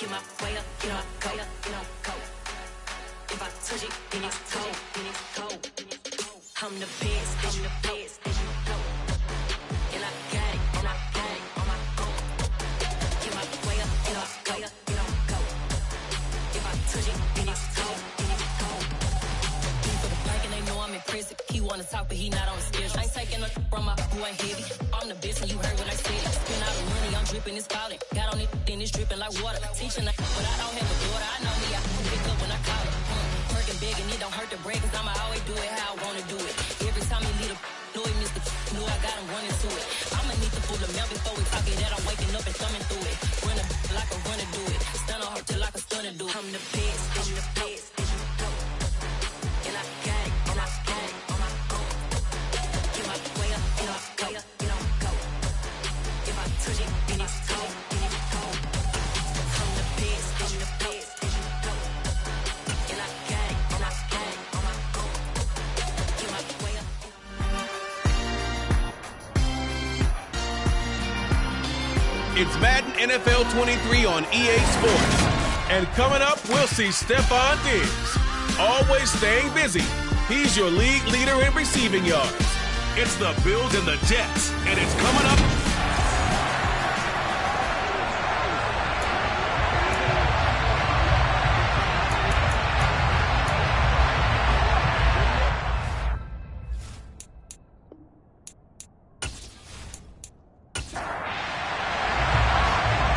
Get my way up, you know, go, you know, go. If I touch it, then it's cold, then it's cold. I'm the best, I'm the best, as you know. And I got it, and I got it on my own. Get my way up, you know, go, you know, go. If I touch it, then it's cold, then it's cold. For the bank and they know I'm in prison. He wanna talk, but he not on the schedule. I ain't taking a from my who ain't heavy. I'm the best, and you heard what I said. Spend all the money, I'm dripping, it's falling. Got on it, then it's dripping like water. Teaching, but I don't have a daughter. I know me, I can pick up when I call it. Working big, and it don't hurt the break, cause I'ma always do it how I wanna do it. Every time he lead a know he missed the knew I got him running to it. I'ma need to pull the mail before we talk it that I'm waking up and thumbing through it. Run a like a runner do it. Stun on her till like a stunner do it. I'm the best, I'm the best, as you know. And I got it, and I got it on my own. Get my way up, you know, go, you know, go. If I touch it, then it's cold, then it's cold. I'm the best, I'm the best, as you know. And I got it, and I got it on my own. Get my way up. It's Madden NFL 23 on EA Sports. And coming up, we'll see Stephon Diggs. Always staying busy. He's your league leader in receiving yards. It's the Bills and the Jets, and it's coming up.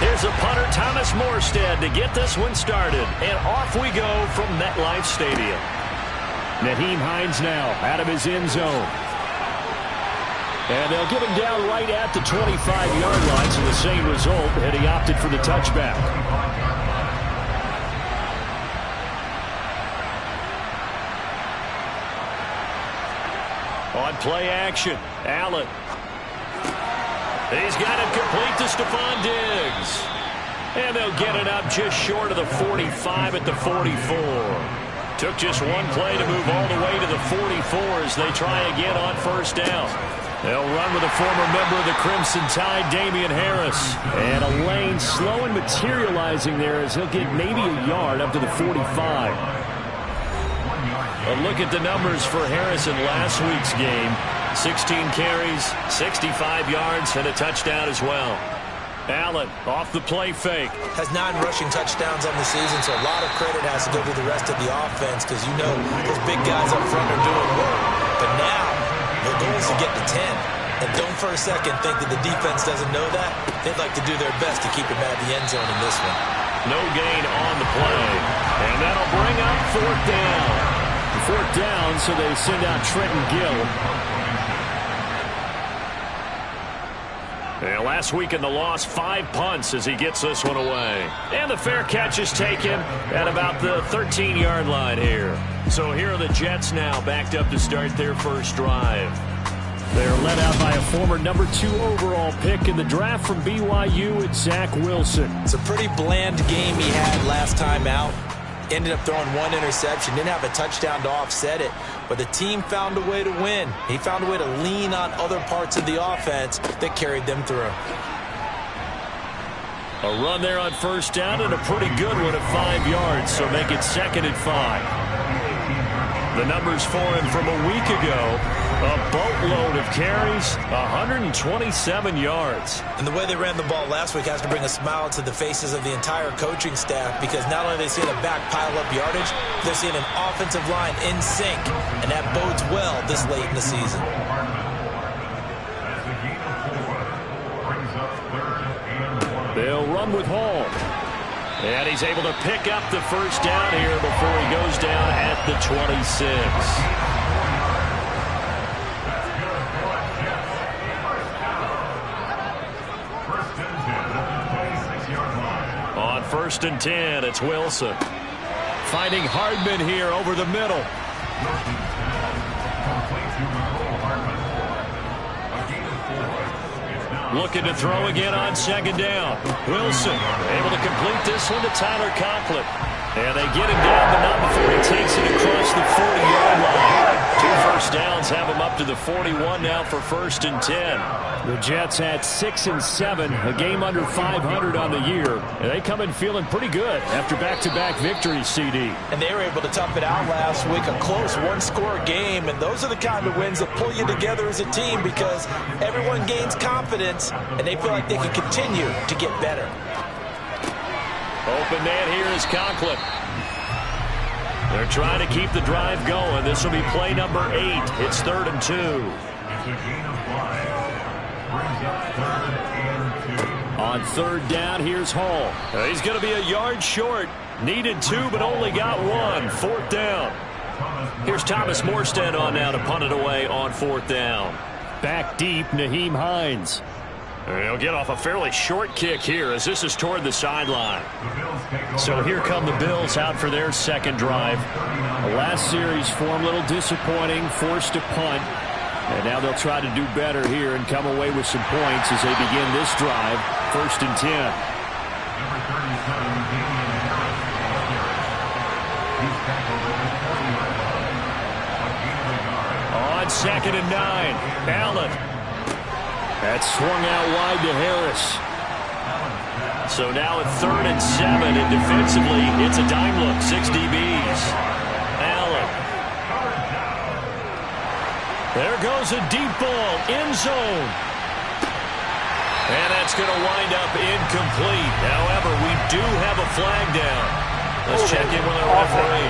Here's a punter, Thomas Morstead, to get this one started. And off we go from MetLife Stadium. Nyheim Hines now out of his end zone. And they'll get him down right at the 25-yard line, so the same result, and he opted for the touchback. On play action, Allen. He's got it complete to Stephon Diggs. And they'll get it up just short of the 45 at the 44. Took just one play to move all the way to the 44 as they try again on first down. They'll run with a former member of the Crimson Tide, Damian Harris. And a lane slow and materializing there as he'll get maybe a yard up to the 45. A look at the numbers for Harris in last week's game. 16 carries, 65 yards, and a touchdown as well. Allen off the play fake. Has 9 rushing touchdowns on the season, so a lot of credit has to go to the rest of the offense because you know those big guys up front are doing work. But now, the goal is to get to 10. And don't for a second think that the defense doesn't know that. They'd like to do their best to keep him out of the end zone in this one. No gain on the play. And that'll bring up 4th down. 4th down, so they send out Trenton Gill. And last week in the loss, 5 punts as he gets this one away. And the fair catch is taken at about the 13-yard line here. So here are the Jets now backed up to start their first drive. They're led out by a former number 2 overall pick in the draft from BYU, it's Zach Wilson. It's a pretty bland game he had last time out. Ended up throwing 1 interception. Didn't have a touchdown to offset it. But the team found a way to win. He found a way to lean on other parts of the offense that carried them through. A run there on first down and a pretty good one at 5 yards. So make it 2nd and 5. The numbers for him from a week ago. A boatload of carries, 127 yards. And the way they ran the ball last week has to bring a smile to the faces of the entire coaching staff because not only are they seeing a back pile up yardage, they're seeing an offensive line in sync, and that bodes well this late in the season. They'll run with Hall. And he's able to pick up the first down here before he goes down at the 26. On 1st and 10, it's Wilson. Finding Hardman here over the middle. Looking to throw again on 2nd down. Wilson able to complete this one to Tyler Conklin. And they get him down, but not before he takes it across the 40-yard line. 2 first downs have him up to the 41 now for 1st and 10. The Jets had 6 and 7, a game under 500 on the year. And they come in feeling pretty good after back-to-back victories, CD. And they were able to tough it out last week, a close one-score game. And those are the kind of wins that pull you together as a team because everyone gains confidence and they feel like they can continue to get better. Open man here is Conklin. They're trying to keep the drive going. This will be play number 8. It's 3rd and 2. On 3rd down, here's Hall. He's going to be a yard short. Needed 2, but only got 1. 4th down. Here's Thomas Morstead on now to punt it away on 4th down. Back deep, Nyheim Hines. He'll get off a fairly short kick here as this is toward the sideline. So here come the Bills out for their second drive. The last series for them, a little disappointing, forced to punt. And now they'll try to do better here and come away with some points as they begin this drive. 1st and 10. On 2nd and 9, Allen. That swung out wide to Harris. So now at 3rd and 7, and defensively, it's a dime look. 6 DBs. Allen. There goes a deep ball, end zone. And that's going to wind up incomplete. However, we do have a flag down. Let's check in with our referee.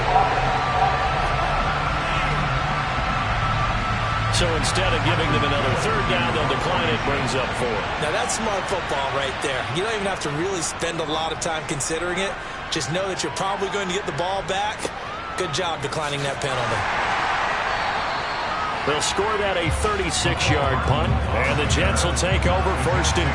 So instead of giving them another 3rd down, they'll decline it, brings up 4. Now that's smart football right there. You don't even have to really spend a lot of time considering it. Just know that you're probably going to get the ball back. Good job declining that penalty. They'll score that a 36-yard punt, and the Jets will take over 1st and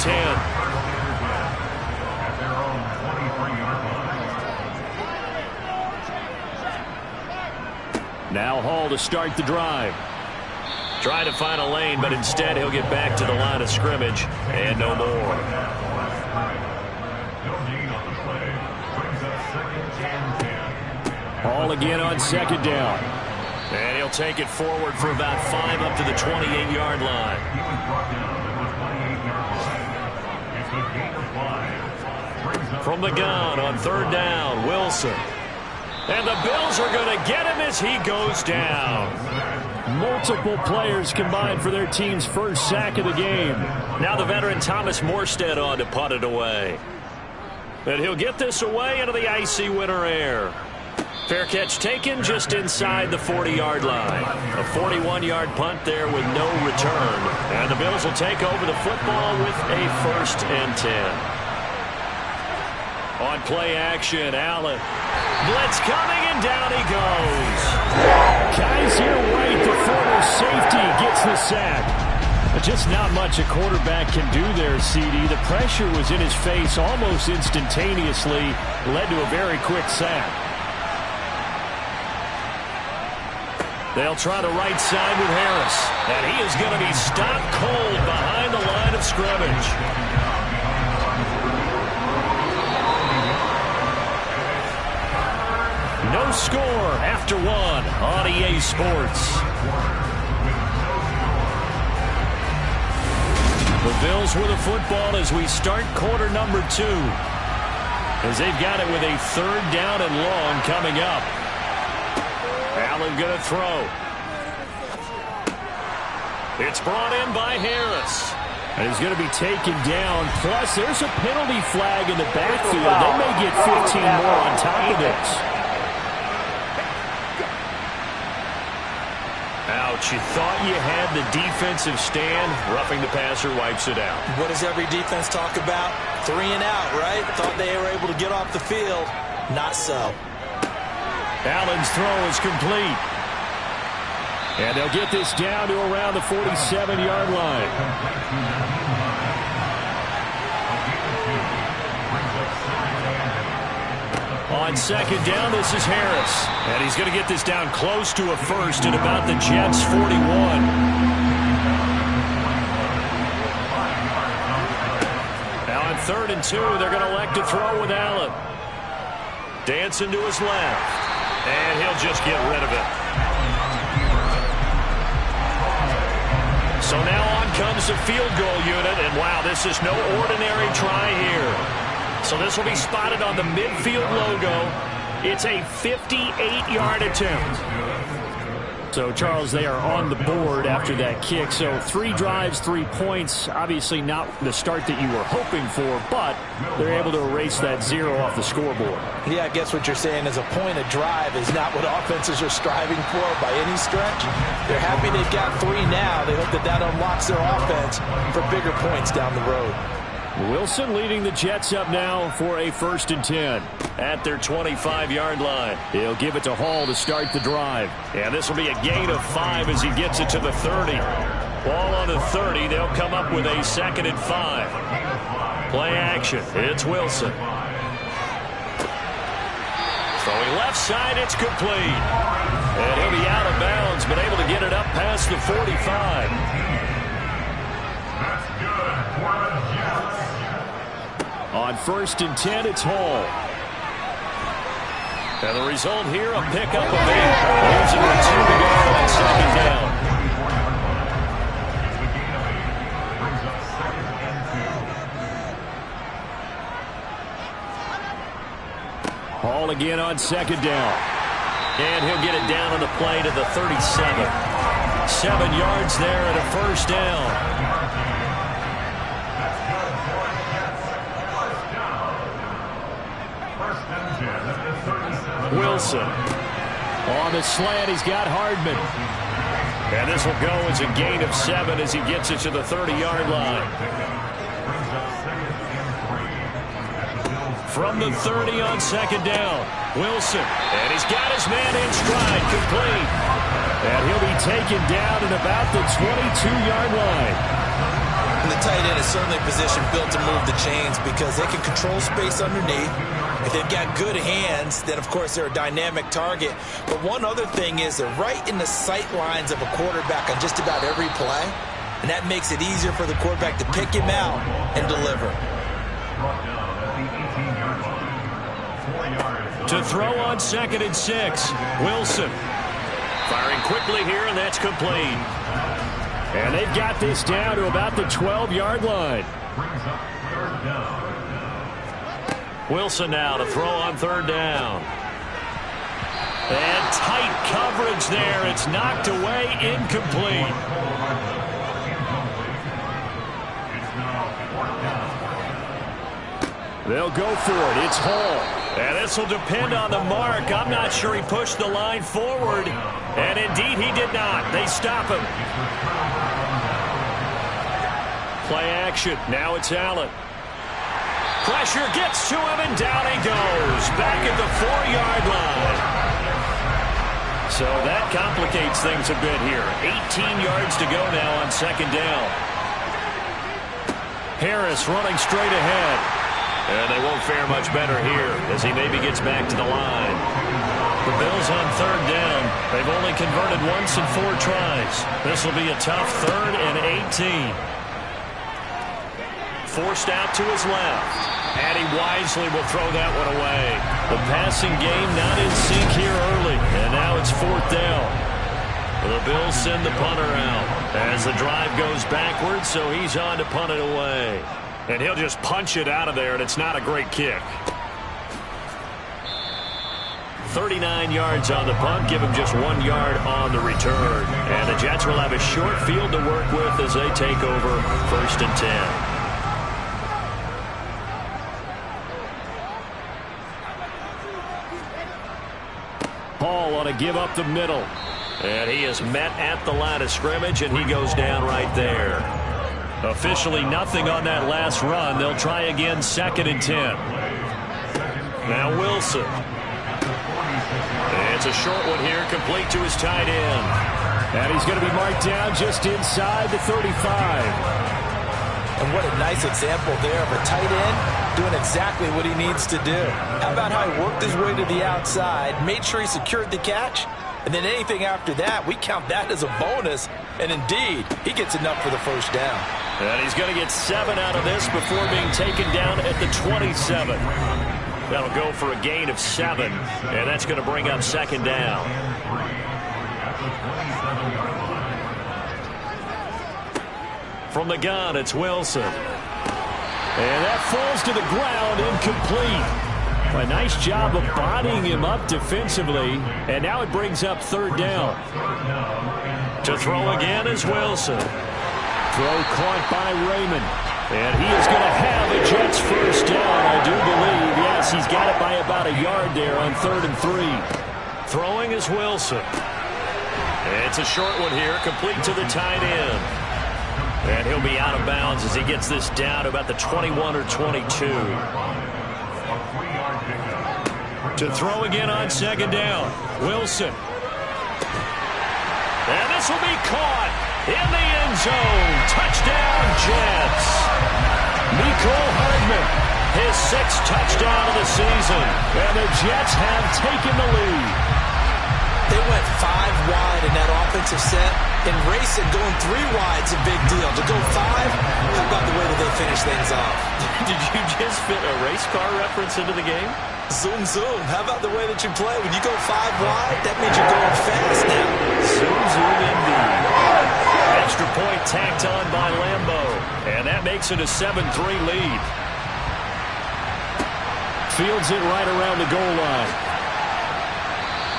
10. Now Hall to start the drive. Trying to find a lane, but instead he'll get back to the line of scrimmage and no more. Hall again on 2nd down. And he'll take it forward for about 5 up to the 28-yard line. From the gun on 3rd down, Wilson. And the Bills are going to get him as he goes down. Multiple players combined for their team's first sack of the game. Now the veteran Thomas Morstead on to punt it away. And he'll get this away into the icy winter air. Fair catch taken just inside the 40-yard line. A 41-yard punt there with no return. And the Bills will take over the football with a 1st and 10. On play action, Allen. Blitz coming, and down he goes. Kaiser White, the former safety, gets the sack. But just not much a quarterback can do there, CD. The pressure was in his face almost instantaneously. Led to a very quick sack. They'll try the right side with Harris. And he is going to be stopped cold behind the line of scrimmage. No score after 1 on EA Sports. The Bills with the football as we start quarter number 2. As they've got it with a 3rd down and long coming up. Allen going to throw. It's brought in by Harris. And he's going to be taken down. Plus, there's a penalty flag in the backfield. They may get 15 more on top of this. Ouch, you thought you had the defensive stand. Roughing the passer wipes it out. What does every defense talk about? 3 and out, right? Thought they were able to get off the field. Not so. Allen's throw is complete. And they'll get this down to around the 47-yard line. On 2nd down, this is Harris. And he's going to get this down close to a 1st at about the Jets' 41. Now on 3rd and 2, they're going to elect to throw with Allen. Dancing to his left. And he'll just get rid of it. So now on comes the field goal unit. And wow, this is no ordinary try here. So this will be spotted on the midfield logo. It's a 58-yard attempt. So, Charles, they are on the board after that kick. So 3 drives, 3 points. Obviously not the start that you were hoping for, but they're able to erase that 0 off the scoreboard. Yeah, I guess what you're saying is a point of drive is not what offenses are striving for by any stretch. They're happy they've got 3 now. They hope that that unlocks their offense for bigger points down the road. Wilson leading the Jets up now for a 1st and 10. At their 25-yard line. He'll give it to Hall to start the drive. And this will be a gain of 5 as he gets it to the 30. Ball on the 30. They'll come up with a 2nd and 5. Play action. It's Wilson. Throwing left side. It's complete. And he'll be out of bounds, but able to get it up past the 45. On 1st and 10, it's Hall. And the result here, a pickup of 8. Leaves it with 2 to go on 2nd down. Hall again on 2nd down. And he'll get it down on the play to the 37. 7 yards there and a 1st down. Wilson. On the slant, he's got Hardman. And this will go as a gain of 7 as he gets it to the 30-yard line. From the 30 on 2nd down, Wilson. And he's got his man in stride, complete. And he'll be taken down at about the 22-yard line. And the tight end is certainly a position built to move the chains because they can control space underneath. If they've got good hands, then, of course, they're a dynamic target. But one other thing is they're right in the sight lines of a quarterback on just about every play. And that makes it easier for the quarterback to pick him out and deliver. To throw on 2nd and 6, Wilson. Firing quickly here, and that's complete. And they've got this down to about the 12-yard line. Wilson now to throw on 3rd down. And tight coverage there. It's knocked away, incomplete. They'll go for it. It's Hall. And this will depend on the mark. I'm not sure he pushed the line forward. And indeed he did not. They stop him. Play action. Now it's Allen. Pressure gets to him, and down he goes. Back at the 4-yard line. So that complicates things a bit here. 18 yards to go now on 2nd down. Harris running straight ahead. And they won't fare much better here as he maybe gets back to the line. The Bills on 3rd down. They've only converted once in 4 tries. This will be a tough 3rd and 18. Forced out to his left. And he wisely will throw that one away. The passing game not in sync here early. And now it's 4th down. The Bills send the punter out as the drive goes backwards, so he's on to punt it away. And he'll just punch it out of there, and it's not a great kick. 39 yards on the punt, give him just 1 yard on the return. And the Jets will have a short field to work with as they take over 1st and 10. Hall on a give up the middle. And he is met at the line of scrimmage, and he goes down right there. Officially nothing on that last run. They'll try again 2nd and 10. Now Wilson. It's a short one here, complete to his tight end. And he's going to be marked down just inside the 35. And what a nice example there of a tight end doing exactly what he needs to do. How about how he worked his way to the outside, made sure he secured the catch, and then anything after that, we count that as a bonus. And indeed, he gets enough for the 1st down. And he's going to get 7 out of this before being taken down at the 27. That'll go for a gain of 7, and that's going to bring up second down. From the gun, it's Wilson. And that falls to the ground, incomplete. A nice job of bodying him up defensively, and now it brings up third down. To throw again is Wilson. Throw caught by Raymond. And he is going to have a Jets first down, I do believe. Yes, he's got it by about a yard there on 3rd and 3. Throwing is Wilson. It's a short one here, complete to the tight end. And he'll be out of bounds as he gets this down to about the 21 or 22. To throw again on second down, Wilson. And this will be caught in the end zone. Touchdown, Jets. Mecole Hardman, his 6th touchdown of the season. And the Jets have taken the lead. They went 5 wide in that offensive set. And racing, going 3 wide's a big deal. To go 5, how about the way that they finish things off? Did you just fit a race car reference into the game? Zoom, zoom. How about the way that you play? When you go 5 wide, that means you're going fast now. Zoom, zoom indeed. Extra point tacked on by Lambo. And that makes it a 7-3 lead. Fields it right around the goal line.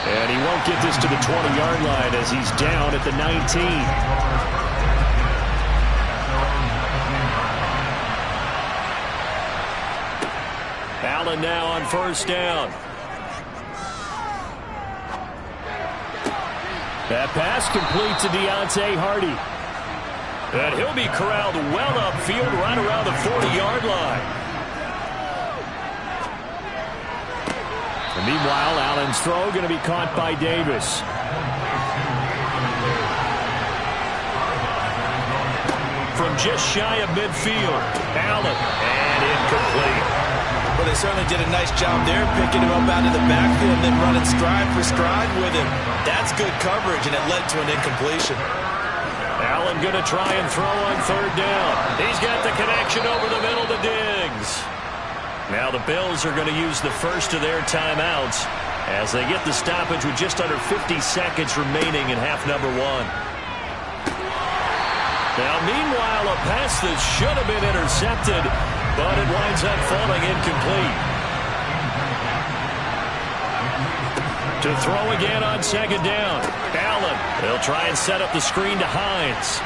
And he won't get this to the 20-yard line as he's down at the 19. Allen now on first down. That pass complete to Deontay Hardy. And he'll be corralled well upfield right around the 40-yard line. And meanwhile, Allen's throw going to be caught by Davis. From just shy of midfield, Allen, and incomplete. Well, they certainly did a nice job there, picking him up out of the backfield and then running stride for stride with him. That's good coverage, and it led to an incompletion. Allen going to try and throw on third down. He's got the connection over the middle to Diggs. Now the Bills are going to use the first of their timeouts as they get the stoppage with just under 50 seconds remaining in half number 1. Now, meanwhile, a pass that should have been intercepted, but it winds up falling incomplete. To throw again on second down, Allen. They'll try and set up the screen to Hines.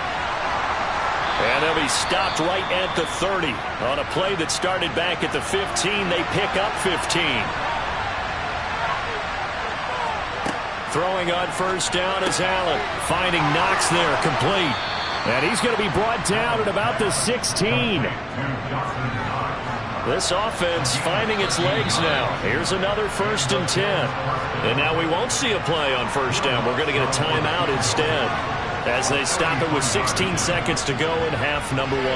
And they'll be stopped right at the 30. On a play that started back at the 15, they pick up 15. Throwing on first down is Allen. Finding Knox there, complete. And he's going to be brought down at about the 16. This offense finding its legs now. Here's another 1st and 10. And now we won't see a play on first down. We're going to get a timeout instead, as they stop it with 16 seconds to go in half number 1.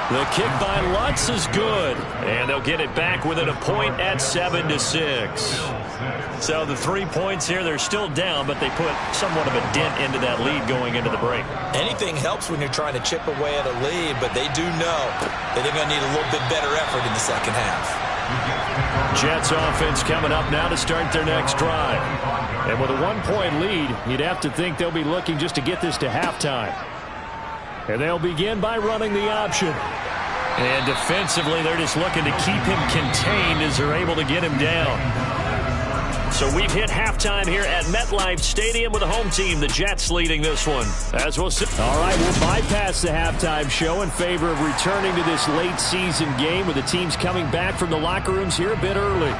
The kick by Lutz is good, and they'll get it back within a point at 7-6. So the 3 points here, they're still down, but they put somewhat of a dent into that lead going into the break. Anything helps when you're trying to chip away at a lead, but they do know that they're going to need a little bit better effort in the second half. Jets offense coming up now to start their next drive. And with a 1-point lead, you'd have to think they'll be looking just to get this to halftime. And they'll begin by running the option. And defensively, they're just looking to keep him contained as they're able to get him down. So we've hit halftime here at MetLife Stadium with the home team, the Jets, leading this one. As we'll see. All right, we'll bypass the halftime show in favor of returning to this late season game with the teams coming back from the locker rooms here a bit early.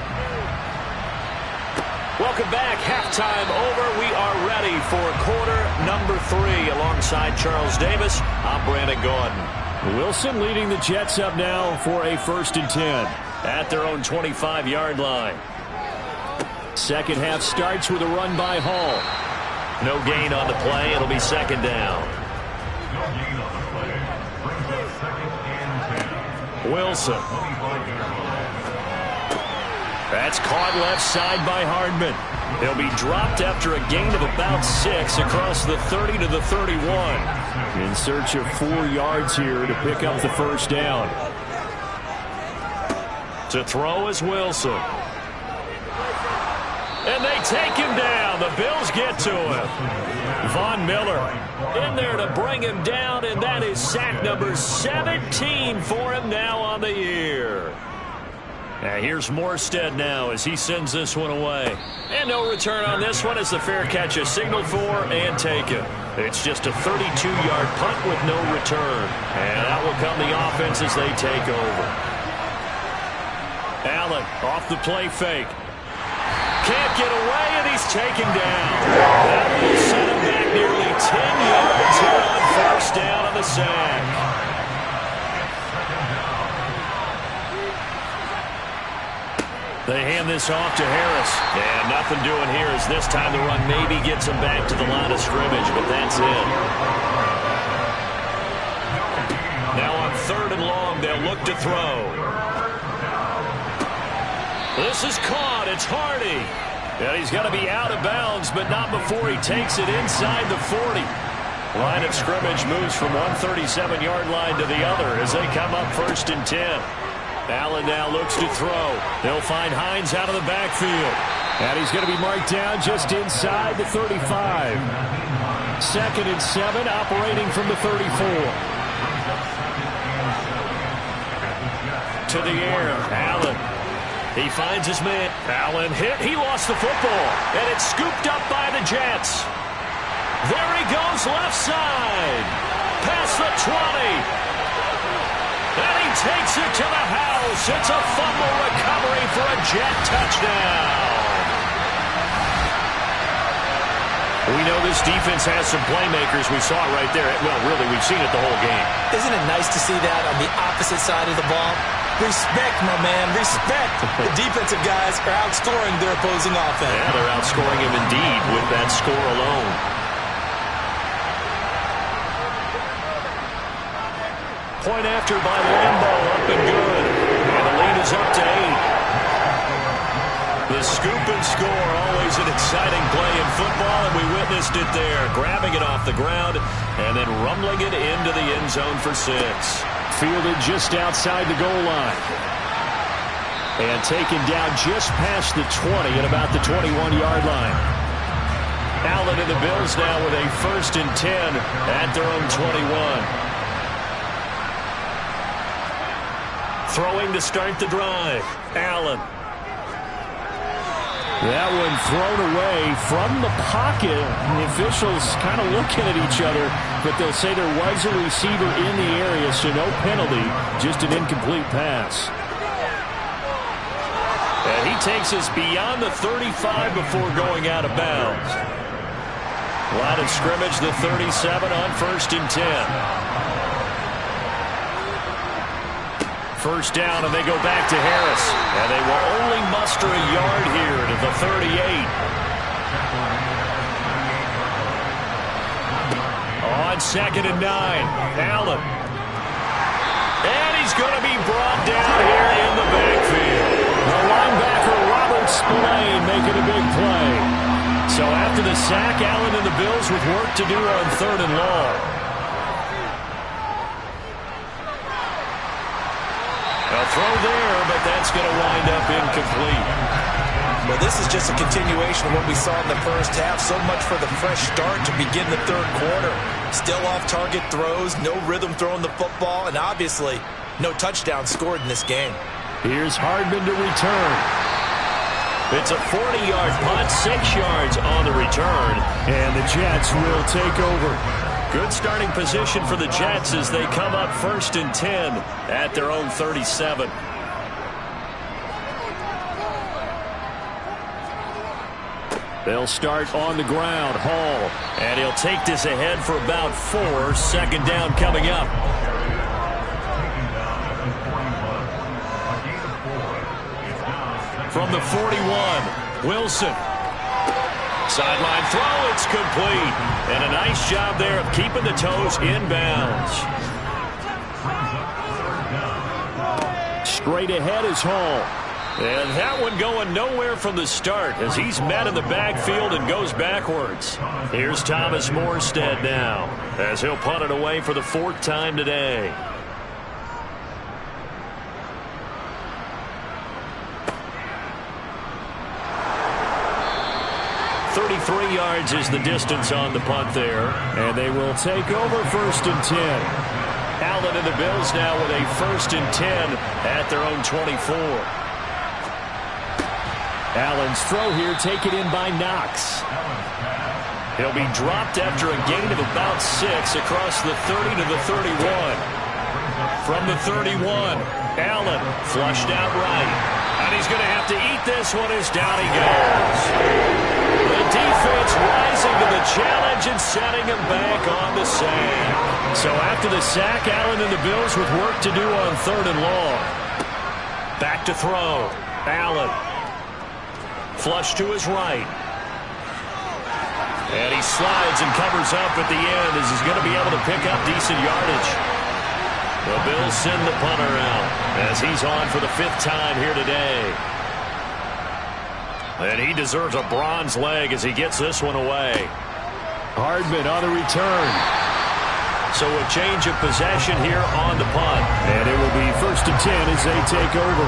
Welcome back. Halftime over. We are ready for quarter number 3 alongside Charles Davis. I'm Brandon Gaudin. Wilson leading the Jets up now for a 1st and 10 at their own 25-yard line. Second half starts with a run by Hall. No gain on the play. It'll be second down. Wilson. That's caught left side by Hardman. He'll be dropped after a gain of about 6 across the 30 to the 31. In search of 4 yards here to pick up the first down. To throw is Wilson. And they take him down. The Bills get to him. Von Miller in there to bring him down, and that is sack number 17 for him now on the year. Now here's Morstead now as he sends this one away. And no return on this one as the fair catch is signaled for and taken. It's just a 32-yard punt with no return. And that will come the offense as they take over. Allen off the play fake. Can't get away, and he's taken down. That will set him back nearly 10 yards here on first down on the sack. They hand this off to Harris. And nothing doing here as this time the run maybe gets him back to the line of scrimmage, but that's it. Now on 3rd and long, they'll look to throw. This is caught. It's Hardy. And he's going to be out of bounds, but not before he takes it inside the 40. Line of scrimmage moves from one 37-yard line to the other as they come up 1st and 10. Allen now looks to throw. They'll find Hines out of the backfield. And he's going to be marked down just inside the 35. 2nd and 7, operating from the 34. To the air, Allen. He finds his man. Allen hit. He lost the football. And it's scooped up by the Jets. There he goes left side. Past the 20. And he takes it to the house. It's a fumble recovery for a Jet touchdown. We know this defense has some playmakers. We saw it right there. Well, really, we've seen it the whole game. Isn't it nice to see that on the opposite side of the ball? Respect, my man, respect. The defensive guys are outscoring their opposing offense. Yeah, they're outscoring him indeed with that score alone. Point after by Lambo, up and good. And the lead is up to 8. The scoop and score, always an exciting play in football, and we witnessed it there. Grabbing it off the ground and then rumbling it into the end zone for 6. Fielded just outside the goal line. And taken down just past the 20 at about the 21-yard line. Allen and the Bills now with a 1st and 10 at their own 21. Throwing to start the drive. Allen. That one thrown away from the pocket. The officials kind of looking at each other, but they'll say there was a receiver in the area, so no penalty, just an incomplete pass. And he takes us beyond the 35 before going out of bounds. Line of scrimmage, the 37 on 1st and 10. 1st down, and they go back to Harris. And they will only muster a yard here to the 38. On 2nd and 9, Allen. And he's going to be brought down here in the backfield. The linebacker, Robert Spillane, making a big play. So after the sack, Allen and the Bills with work to do on 3rd and long. A throw there, but that's going to wind up incomplete. Well, this is just a continuation of what we saw in the first half. So much for the fresh start to begin the 3rd quarter. Still off-target throws, no rhythm throwing the football, and obviously no touchdown scored in this game. Here's Hardman to return. It's a 40-yard punt, 6 yards on the return. And the Jets will take over. Good starting position for the Jets as they come up 1st and 10 at their own 37. They'll start on the ground. Hall. And he'll take this ahead for about 4. 2nd down coming up. From the 41, Wilson. Sideline throw, it's complete. And a nice job there of keeping the toes inbounds. Straight ahead is Hall. And that one going nowhere from the start as he's met in the backfield and goes backwards. Here's Thomas Morstead now as he'll punt it away for the 4th time today. 33 yards is the distance on the punt there. And they will take over 1st and 10. Allen and the Bills now with a 1st and 10 at their own 24. Allen's throw here taken in by Knox. He'll be dropped after a gain of about 6 across the 30 to the 31. From the 31, Allen flushed out right. And he's going to have to eat this one as down he goes. The defense rising to the challenge and setting him back on the sack. So after the sack, Allen and the Bills with work to do on 3rd and long. Back to throw. Allen. Flush to his right. And he slides and covers up at the end as he's going to be able to pick up decent yardage. The Bills send the punter out as he's on for the 5th time here today. And he deserves a bronze leg as he gets this one away. Hardman on the return. So a change of possession here on the punt. And it will be 1st and 10 as they take over.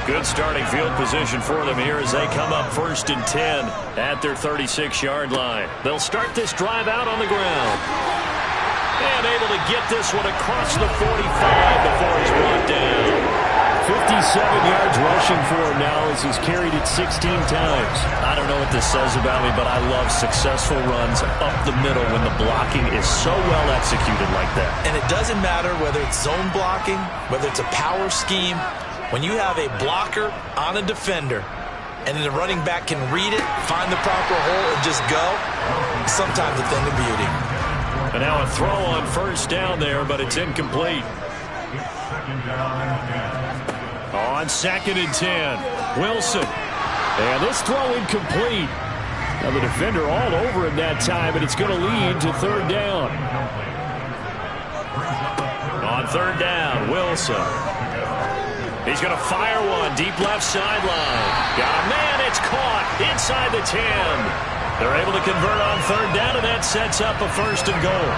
Good starting field position for them here as they come up 1st and 10 at their 36-yard line. They'll start this drive out on the ground. And able to get this one across the 45 before he's brought down. 57 yards rushing for him now as he's carried it 16 times. I don't know what this says about me, but I love successful runs up the middle when the blocking is so well executed like that. And it doesn't matter whether it's zone blocking, whether it's a power scheme. When you have a blocker on a defender and then the running back can read it, find the proper hole, and just go, sometimes a thing of beauty. And now a throw on 1st down there, but it's incomplete. On 2nd and 10, Wilson. And this throw incomplete. Now the defender all over him that time, and it's going to lead to 3rd down. On 3rd down, Wilson. He's going to fire one deep left sideline. Got a man, it's caught inside the 10. They're able to convert on 3rd down, and that sets up a 1st and goal.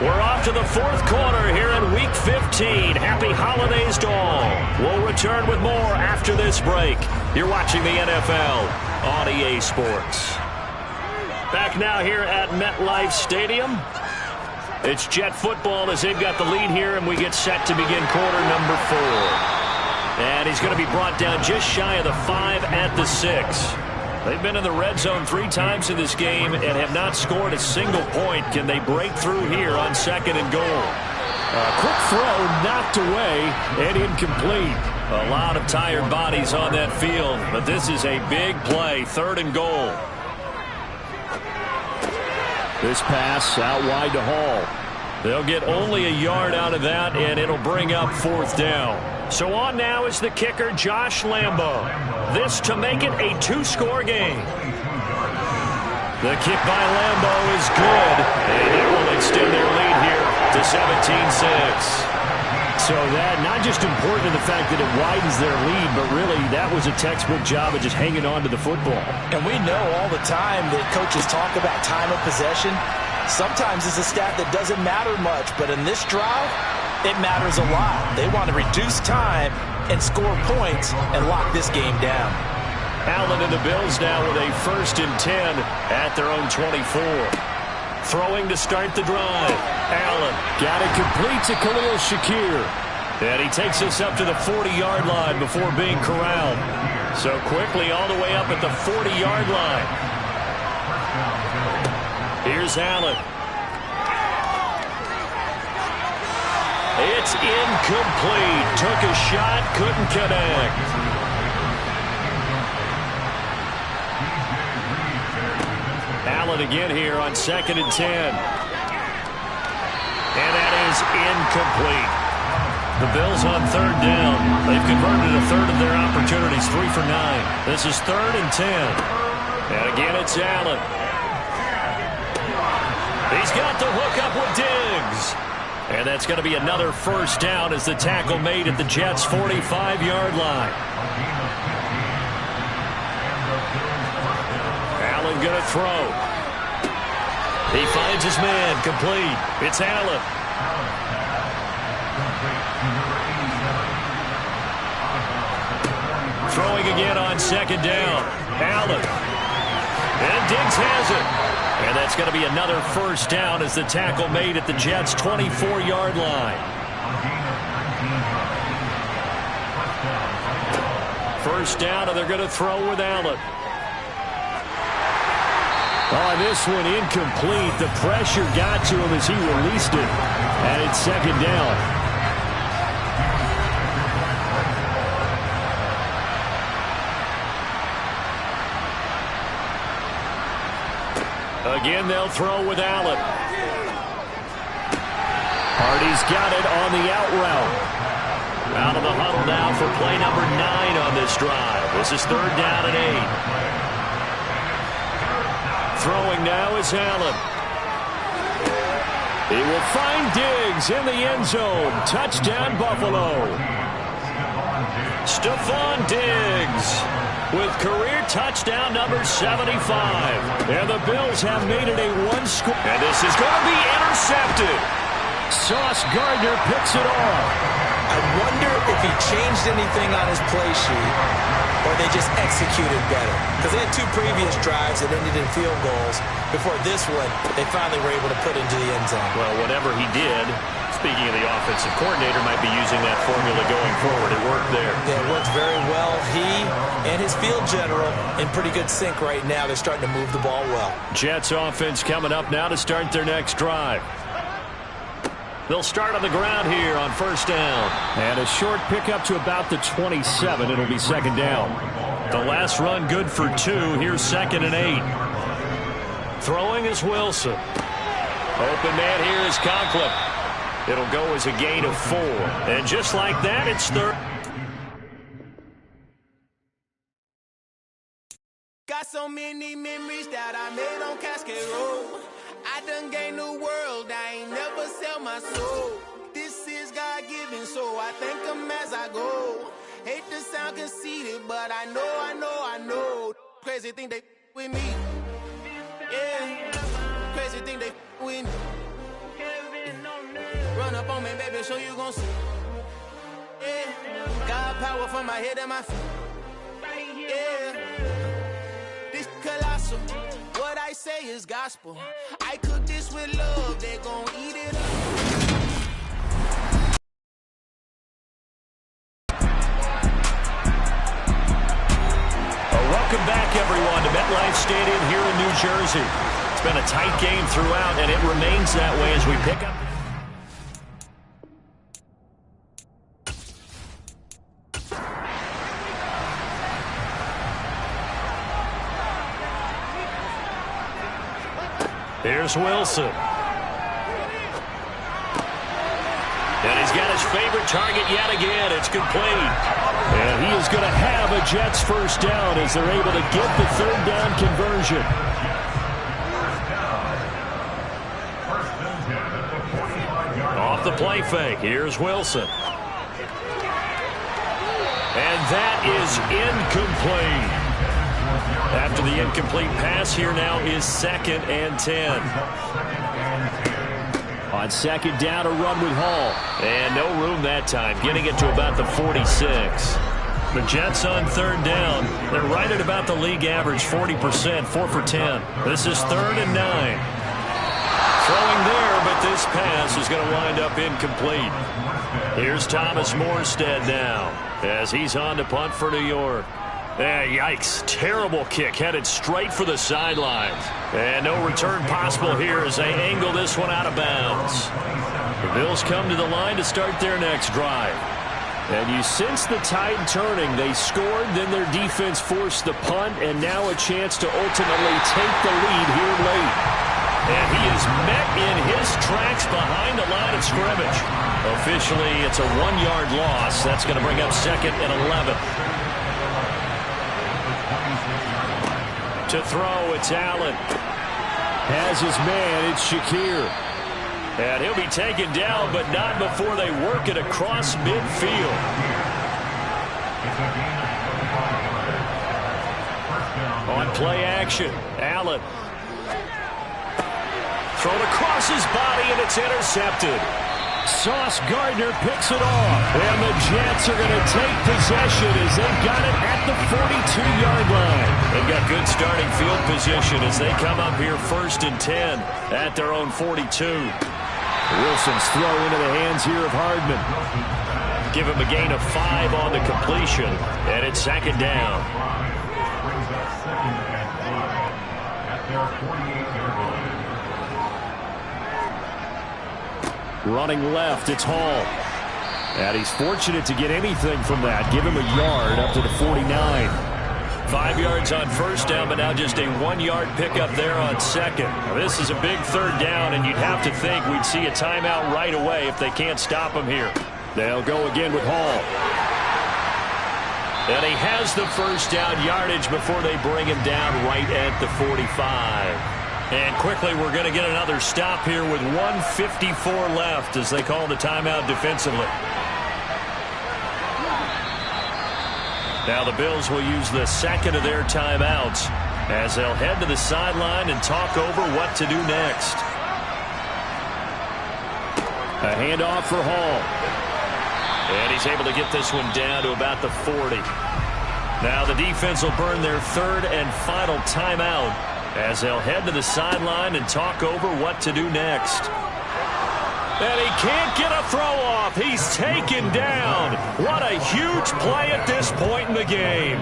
We're off to the 4th quarter here in Week 15. Happy holidays to all. We'll return with more after this break. You're watching the NFL on EA Sports. Back now here at MetLife Stadium. It's Jet football as they've got the lead here, and we get set to begin quarter number 4. And he's going to be brought down just shy of the 5 at the 6. They've been in the red zone 3 times in this game and have not scored a single point. Can they break through here on 2nd and goal? A quick throw knocked away and incomplete. A lot of tired bodies on that field, but this is a big play, 3rd and goal. This pass out wide to Hall. They'll get only a yard out of that, and it'll bring up 4th down. So on now is the kicker, Josh Lambo. This to make it a 2-score game. The kick by Lambo is good, and it will extend their lead here to 17-6. So that not just important in the fact that it widens their lead, but really that was a textbook job of just hanging on to the football. And we know all the time that coaches talk about time of possession. Sometimes it's a stat that doesn't matter much, but in this drive, it matters a lot. They want to reduce time and score points and lock this game down. Allen and the Bills now with a 1st and 10 at their own 24. Throwing to start the drive. Allen got it complete to Khalil Shakir. And he takes us up to the 40-yard line before being corralled. So quickly all the way up at the 40-yard line. Here's Allen. It's incomplete. Took a shot, couldn't connect. Allen again here on 2nd and 10. And that is incomplete. The Bills on 3rd down. They've converted a third of their opportunities, 3 for 9. This is 3rd and 10. And again, it's Allen. He's got the hook up with Diggs. And that's going to be another 1st down as the tackle made at the Jets' 45-yard line. Allen going to throw. He finds his man, complete. It's Allen. again on second down. Allen. And Diggs has it. And that's going to be another first down as the tackle made at the Jets' 24-yard line. First down, and they're going to throw with Allen. Oh, this one incomplete. The pressure got to him as he released it. And it's second down. Again, they'll throw with Allen. Hardy's got it on the out route. Out of the huddle now for play number 9 on this drive. This is third down and 8. Throwing now is Allen. He will find Diggs in the end zone. Touchdown, Buffalo. Stephon Diggs with career touchdown number 75. And the Bills have made it a one-score. And this is going to be intercepted. Sauce Gardner picks it off. I wonder if he changed anything on his play sheet or they just executed better. Because they had 2 previous drives that ended in field goals. Before this one, they finally were able to put into the end zone. Well, whatever he did, speaking of the offensive coordinator, might be using that formula going forward. It worked there. Yeah, it worked very well. He and his field general in pretty good sync right now. They're starting to move the ball well. Jets offense coming up now to start their next drive. They'll start on the ground here on first down. And a short pickup to about the 27. It'll be second down. The last run good for 2. Here's second and 8. Throwing is Wilson. Open man here is Conklin. It'll go as a gain of 4. And just like that, it's third. Got so many memories that I made on Cascade Road. I done gained the world, I ain't never sell my soul. This is God-given, so I thank him as I go. Hate to sound conceited, but I know. Crazy thing they with me. Yeah, crazy thing they with me. Run up on me, baby, so you gon' see. Yeah, God power from my head and my feet. Yeah, this colossal. What I say is gospel. I cook this with love, they gon' eat it up. Welcome back, everyone, to MetLife Stadium here in New Jersey. It's been a tight game throughout, and it remains that way as we pick up. Here's Wilson. And he's got his favorite target yet again. It's complete. And he is going to have a Jets first down as they're able to get the third down conversion. Off the play fake. Here's Wilson. And that is incomplete. After the incomplete pass, here now is second and 10. On second down, a run with Hall. And no room that time, getting it to about the 46. The Jets on third down. They're right at about the league average, 40%, 4 for 10. This is third and 9. Throwing there, but this pass is going to wind up incomplete. Here's Thomas Morstead now as he's on to punt for New York. Yikes. Terrible kick headed straight for the sidelines. And no return possible here as they angle this one out of bounds. The Bills come to the line to start their next drive. And you sense the tide turning. They scored, then their defense forced the punt, and now a chance to ultimately take the lead here late. And he is met in his tracks behind the line of scrimmage. Officially, it's a 1-yard loss. That's going to bring up second and 11. To throw, it's Allen. Has his man, it's Shakir. And he'll be taken down, but not before they work it across midfield. On play action, Allen. Thrown across his body, and it's intercepted. Sauce Gardner picks it off. And the Jets are going to take possession as they've got it at the 42-yard line. They've got good starting field position as they come up here 1st and 10 at their own 42. Wilson's throw into the hands here of Hardman. Give him a gain of 5 on the completion, and it's 2nd down. Running left, it's Hall. And he's fortunate to get anything from that. Give him a yard up to the 49. 5 yards on 1st down, but now just a 1-yard pickup there on 2nd. Now, this is a big 3rd down, and you'd have to think we'd see a timeout right away if they can't stop him here. They'll go again with Hall. And he has the 1st down yardage before they bring him down right at the 45. And quickly, we're going to get another stop here with 1:54 left as they call the timeout defensively. Now the Bills will use the 2nd of their timeouts as they'll head to the sideline and talk over what to do next. A handoff for Hall. And he's able to get this one down to about the 40. Now the defense will burn their 3rd and final timeout as they'll head to the sideline and talk over what to do next. And he can't get a throw off. He's taken down. What a huge play at this point in the game.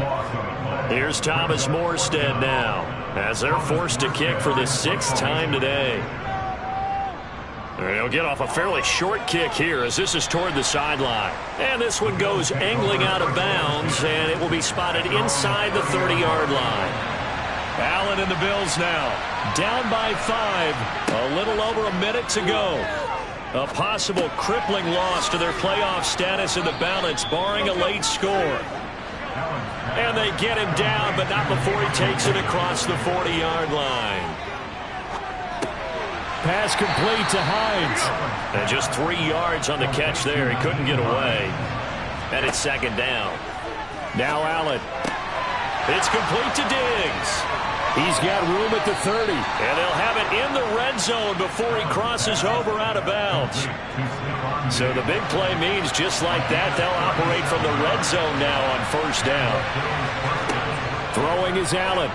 Here's Thomas Morstead now as they're forced to kick for the 6th time today. They'll get off a fairly short kick here as this is toward the sideline. And this one goes angling out of bounds, and it will be spotted inside the 30-yard line. Allen and the Bills now down by 5. A little over a minute to go. A possible crippling loss to their playoff status in the balance, barring a late score. And they get him down, but not before he takes it across the 40-yard line. Pass complete to Hines. And just 3 yards on the catch there. He couldn't get away. And it's 2nd down. Now Allen. It's complete to Diggs. He's got room at the 30. And they'll have it in the red zone before he crosses over out of bounds. So the big play means just like that, they'll operate from the red zone now on 1st down. Throwing is Allen.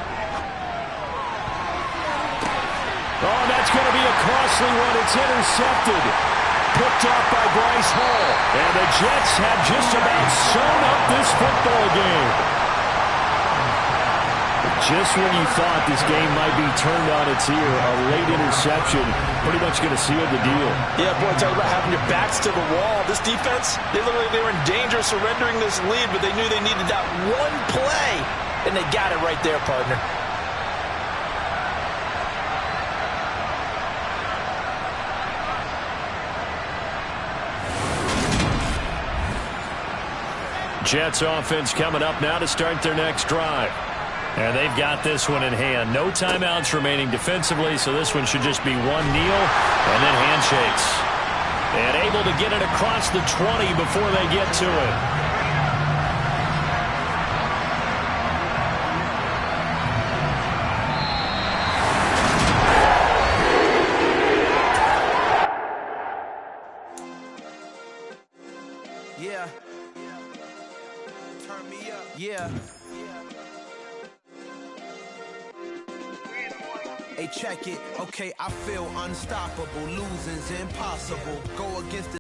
Oh, that's going to be a costly one. It's intercepted. Picked off by Bryce Hall. And the Jets have just about sewn up this football game. Just when you thought this game might be turned on its ear, a late interception pretty much going to seal the deal. Yeah, boy, talk about having your backs to the wall. This defense, they were in danger of surrendering this lead, but they knew they needed that one play, and they got it right there, partner. Jets offense coming up now to start their next drive. And they've got this one in hand. No timeouts remaining defensively, so this one should just be one kneel and then handshakes. And able to get it across the 20 before they get to it. Yeah. Turn me up. Yeah. Hey, check it. Okay, I feel unstoppable. Losing's impossible. Go against the